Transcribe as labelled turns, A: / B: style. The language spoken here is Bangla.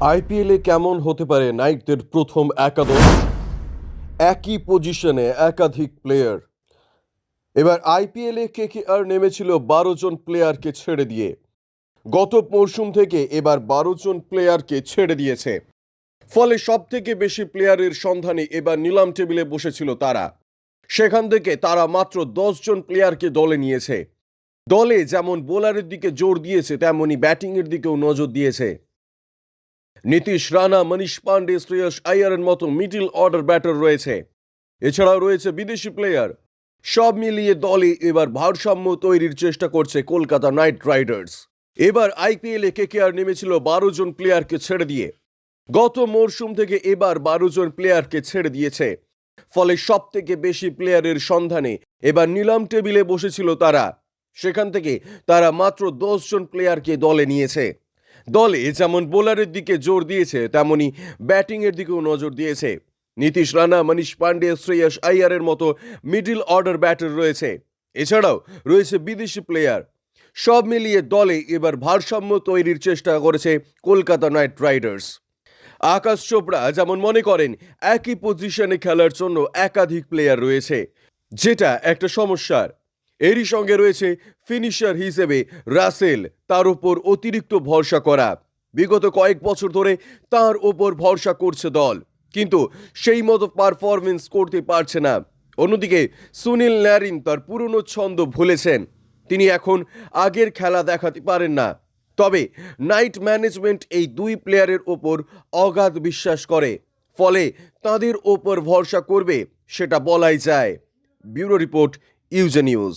A: আইপিএলে কেমন হতে পারে নাইটদের প্রথম একাদশ? একই পজিশনে একাধিক প্লেয়ার। এবার আইপিএলে কেকেআর নেমেছিল 12 জন প্লেয়ারকে ছেড়ে দিয়ে। গত মরশুম থেকে এবার 12 জন প্লেয়ারকে ছেড়ে দিয়েছে। ফলে সবথেকে বেশি প্লেয়ারের সন্ধানে এবার নিলাম টেবিলে বসেছিল তারা। সেখান থেকে তারা মাত্র 10 জন প্লেয়ারকে দলে নিয়েছে। দলে যেমন বোলারের দিকে জোর দিয়েছে, তেমনি ব্যাটিংয়ের দিকেও নজর দিয়েছে। নীতিশ রানা, মনীষ পান্ডে, শ্রেয়স আইয়ারের মতো মিডল অর্ডার ব্যাটার রয়েছে। এছাড়াও রয়েছে বিদেশি প্লেয়ার। সব মিলিয়ে দলে এবার ভারসাম্য তৈরির চেষ্টা করছে কলকাতা নাইট রাইডার্স। এবার আইপিএলে কেকেআর নেমেছিল 12 জন প্লেয়ারকে ছেড়ে দিয়ে। গত মরশুম থেকে এবার 12 জন প্লেয়ারকে ছেড়ে দিয়েছে। ফলে সব থেকে বেশি প্লেয়ারের সন্ধানে এবার নিলাম টেবিলে বসেছিল তারা। সেখান থেকে তারা মাত্র 10 জন প্লেয়ারকে দলে নিয়েছে। দলে যেমন বোলারের দিকে জোর দিয়েছে, তেমনি ব্যাটিংয়ের দিকেও নজর দিয়েছে। নীতিশ রানা, মনীষ পান্ডে, শ্রেয়স আইয়ারের মতো মিডল অর্ডার ব্যাটার রয়েছে। এছাড়াও রয়েছে বিদেশি প্লেয়ার। সব মিলিয়ে দলে এবার ভারসাম্য তৈরির চেষ্টা করেছে কলকাতা নাইট রাইডার্স। আকাশ চোপড়া যেমন মনে করেন, একই পজিশনে খেলার জন্য একাধিক প্লেয়ার রয়েছে, যেটা একটা সমস্যার। এরই সঙ্গে রয়েছে ফিনিশার হিসেবে রাসেল, তার উপর অতিরিক্ত ভরসা করা। বিগত কয়েক বছর ধরে তার ওপর ভরসা করছে দল, কিন্তু সেই মতো পারফরমেন্স করতে পারছে না। অন্যদিকে সুনীল নারিন তার পুরনো ছন্দ ভুলেছেন। তিনি এখন আগের খেলা দেখাতে পারেন না। তবে নাইট ম্যানেজমেন্ট এই দুই প্লেয়ারের ওপর অগাধ বিশ্বাস করে, ফলে তাদের ওপর ভরসা করবে সেটা বলাই যায়। ব্যুরো রিপোর্ট, ইউজে নিউজ।